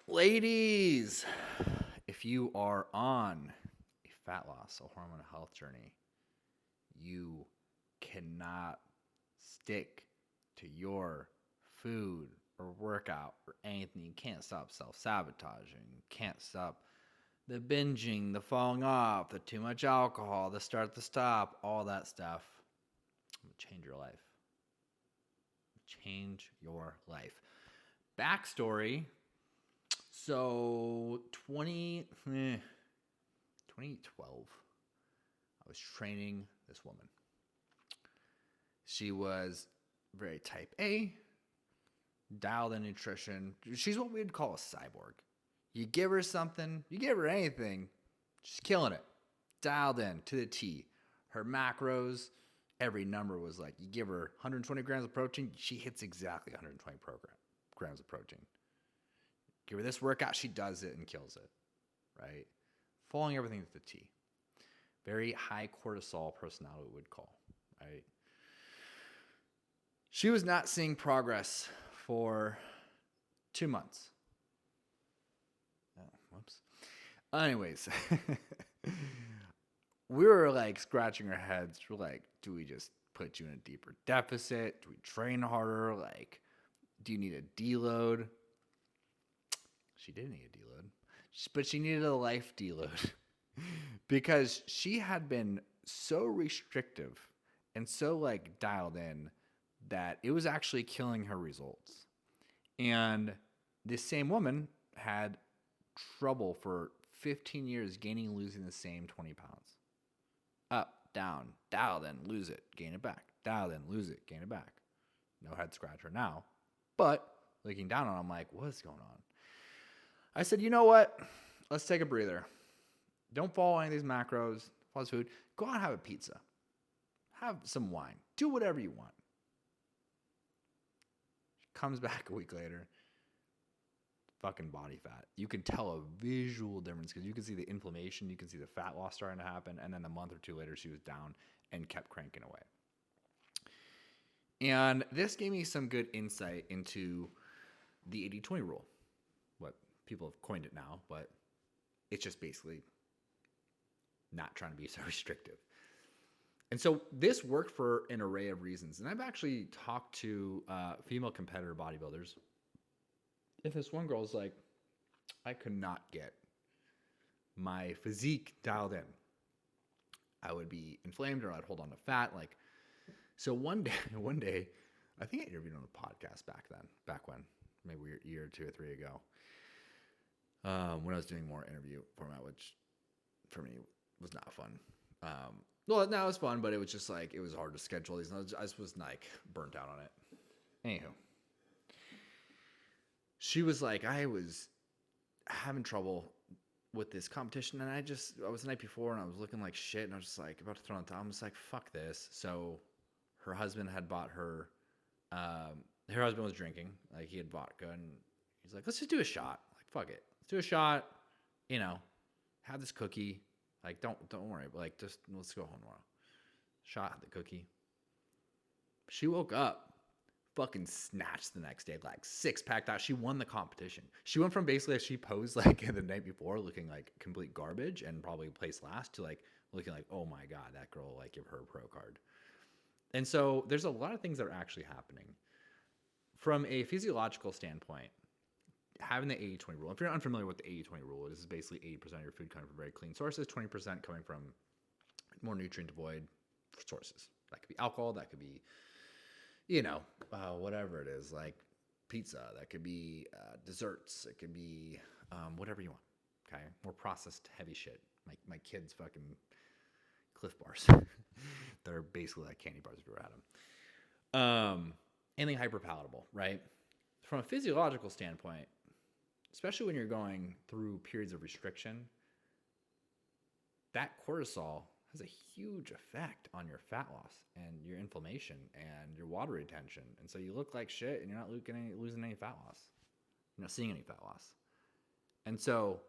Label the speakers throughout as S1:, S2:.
S1: Ladies, if you are on a fat loss or hormone health journey, you cannot stick to your food or workout or anything. You can't stop self sabotaging. You can't stop the binging, the falling off, the too much alcohol, the start, the stop, all that stuff. Will change your life. Change your life. Backstory. So 2012, I was training this woman. She was very type A, dialed in nutrition. She's what we'd call a cyborg. You give her something, you give her anything, she's killing it. Dialed in to the T. Her macros, every number was like, you give her 120 grams of protein, she hits exactly 120 grams of protein. Give her this workout, she does it and kills it, right? Following everything to the T. Very high cortisol personality, we would call, right? She was not seeing progress for 2 months. Oh, whoops. Anyways, we were like scratching our heads. We're like, do we just put you in a deeper deficit? Do we train harder? Like, do you need a deload? She did need a deload, but she needed a life deload because she had been so restrictive and so like dialed in that it was actually killing her results. And this same woman had trouble for 15 years gaining and losing the same 20 pounds. Up, down, dial in, lose it, gain it back. Dial in, lose it, gain it back. No head scratcher now. But looking down on it, I'm like, what's going on? I said, you know what? Let's take a breather. Don't follow any of these macros, fast food. Go out and have a pizza. Have some wine. Do whatever you want. She comes back a week later. Fucking body fat. You can tell a visual difference because you can see the inflammation. You can see the fat loss starting to happen. And then a month or two later, she was down and kept cranking away. And this gave me some good insight into the 80-20 rule. What people have coined it now, but it's just basically not trying to be so restrictive. And so this worked for an array of reasons. And I've actually talked to female competitor bodybuilders. If this one girl's like, I could not get my physique dialed in, I would be inflamed or I'd hold on to fat. Like, so one day, I think I interviewed on a podcast back when, maybe a year or two or three ago, when I was doing more interview format, which for me was not fun. Well, no, it was fun, but it was just like, it was hard to schedule these. I just was like burnt out on it. Anywho, she was like, I was having trouble with this competition, and I was the night before, and I was looking like shit, and I was just like about to throw on the top. I'm just like, fuck this. So her husband had bought her. Her husband was drinking, like he had vodka, and he's like, let's just do a shot. Like, fuck it, let's do a shot. You know, have this cookie. Like, don't worry, but like, just let's go home tomorrow. Shot the cookie. She woke up, fucking snatched the next day, like 6-pack out. She won the competition. She went from basically, she posed like the night before, looking like complete garbage and probably placed last, to like looking like, oh my god, that girl, like give her a pro card. And so there's a lot of things that are actually happening from a physiological standpoint. Having the 80-20 rule. If you're unfamiliar with the 80-20 rule, it is basically 80% of your food coming from very clean sources, 20% coming from more nutrient devoid sources. That could be alcohol, that could be, whatever it is, like pizza, that could be desserts, it could be whatever you want. Okay, more processed heavy shit. My kids fucking Cliff bars that are basically like candy bars if you ever had them. Anything hyper palatable, right? From a physiological standpoint, especially when you're going through periods of restriction, that cortisol has a huge effect on your fat loss and your inflammation and your water retention. And so you look like shit and you're not losing any fat loss. You're not seeing any fat loss. And so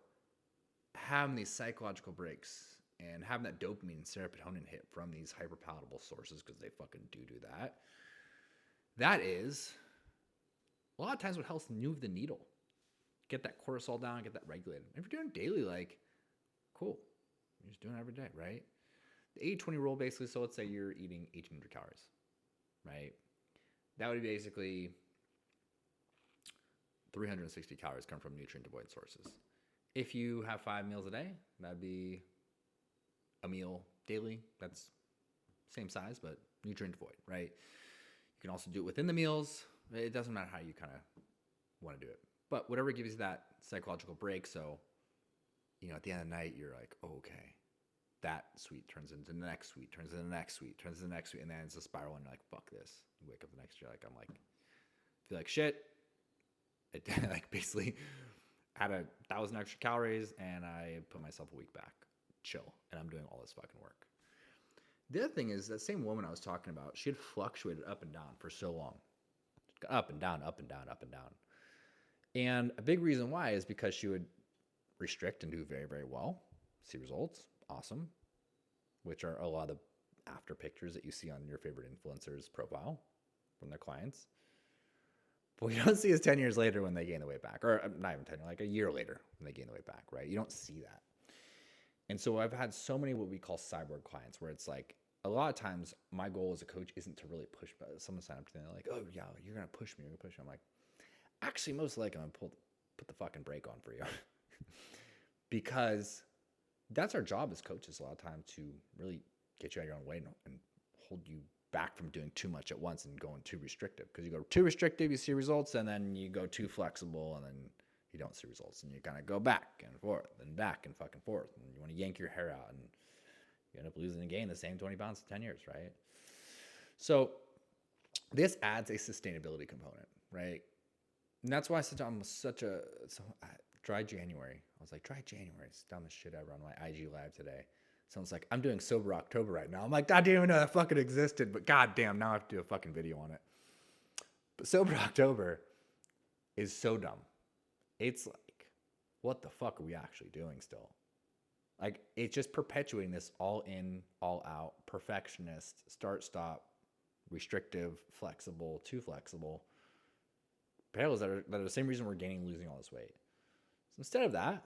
S1: having these psychological breaks and having that dopamine and serotonin hit from these hyperpalatable sources, because they fucking do that, that is a lot of times what helps move the needle. get that cortisol down, get that regulated. If you're doing daily, like, cool. You're just doing it every day, right? The 80-20 rule basically, so let's say you're eating 1,800 calories, right? That would be basically 360 calories come from nutrient devoid sources. If you have 5 meals a day, that'd be a meal daily. That's same size, but nutrient devoid, right? You can also do it within the meals. It doesn't matter how you kind of want to do it. But whatever gives you that psychological break. So, at the end of the night, you're like, oh, okay, that sweet turns into the next sweet, turns into the next sweet, turns into the next sweet. And then it's a spiral and you're like, fuck this. You wake up the next day, I'm like, feel like shit. It like basically had 1,000 extra calories and I put myself a week back. Chill. And I'm doing all this fucking work. The other thing is that same woman I was talking about, she had fluctuated up and down for so long. Up and down, up and down, up and down. And a big reason why is because she would restrict and do very, very well. See results. Awesome. Which are a lot of the after pictures that you see on your favorite influencer's profile from their clients. But what you don't see is 10 years later when they gain the weight back. Or not even 10 years, like a year later when they gain the weight back, right? You don't see that. And so I've had so many what we call cyborg clients where it's like, a lot of times my goal as a coach isn't to really push, but someone sign up to them, they're like, oh yeah, you're going to push me, you're going to push me. I'm like, actually, most likely I'm going to put the fucking brake on for you. Because that's our job as coaches a lot of time, to really get you out of your own way and hold you back from doing too much at once and going too restrictive. Because you go too restrictive, you see results, and then you go too flexible, and then you don't see results. And you kind of go back and forth and back and fucking forth. And you want to yank your hair out, and you end up losing and gaining the same 20 pounds in 10 years, right? So this adds a sustainability component, right? And that's why I said I'm dry January. I was like, dry January. It's down the shit ever on my IG live today. Someone's like, I'm doing sober October right now. I'm like, I didn't even know that fucking existed, but goddamn, now I have to do a fucking video on it. But sober October is so dumb. It's like, what the fuck are we actually doing still? Like, it's just perpetuating this all in, all out, perfectionist, start, stop, restrictive, flexible, too flexible. Parallels that are the same reason we're gaining and losing all this weight. So instead of that,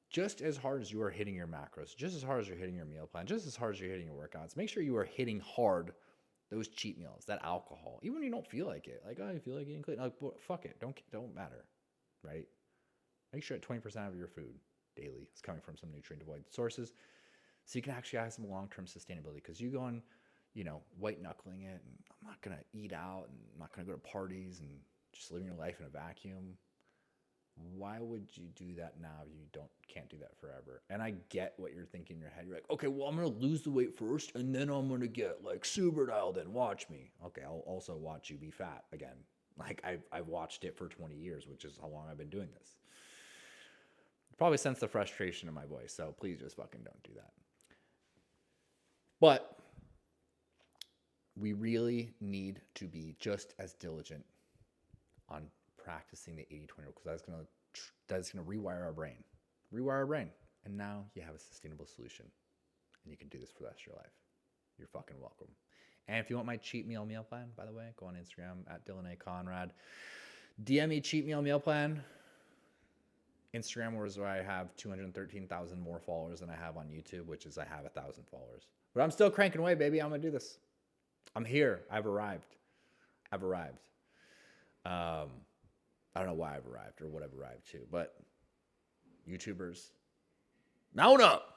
S1: just as hard as you are hitting your macros, just as hard as you're hitting your meal plan, just as hard as you're hitting your workouts, make sure you are hitting hard those cheat meals, that alcohol, even when you don't feel like it. Like, oh, you feel like eating clean. Like, fuck it. Don't matter, right? Make sure that 20% of your food daily is coming from some nutrient devoid sources, so you can actually have some long-term sustainability. Because you go on, white knuckling it, and I'm not gonna eat out, and I'm not gonna go to parties, and just living your life in a vacuum. Why would you do that now if you can't do that forever? And I get what you're thinking in your head. You're like, okay, well, I'm gonna lose the weight first, and then I'm gonna get like super dialed in. Watch me. Okay, I'll also watch you be fat again. Like I've watched it for 20 years, which is how long I've been doing this. Probably sense the frustration in my voice, so please just fucking don't do that. But we really need to be just as diligent on practicing the 80-20 rule, because that's gonna rewire our brain. And now you have a sustainable solution, and you can do this for the rest of your life. You're fucking welcome. And if you want my cheat meal plan, by the way, go on Instagram at Dylan A. Conrad. DM me cheat meal plan. Instagram was where I have 213,000 more followers than I have on YouTube, which is I have 1,000 followers. But I'm still cranking away, baby. I'm going to do this. I'm here. I've arrived. I don't know why I've arrived or what I've arrived to, but YouTubers, mount up.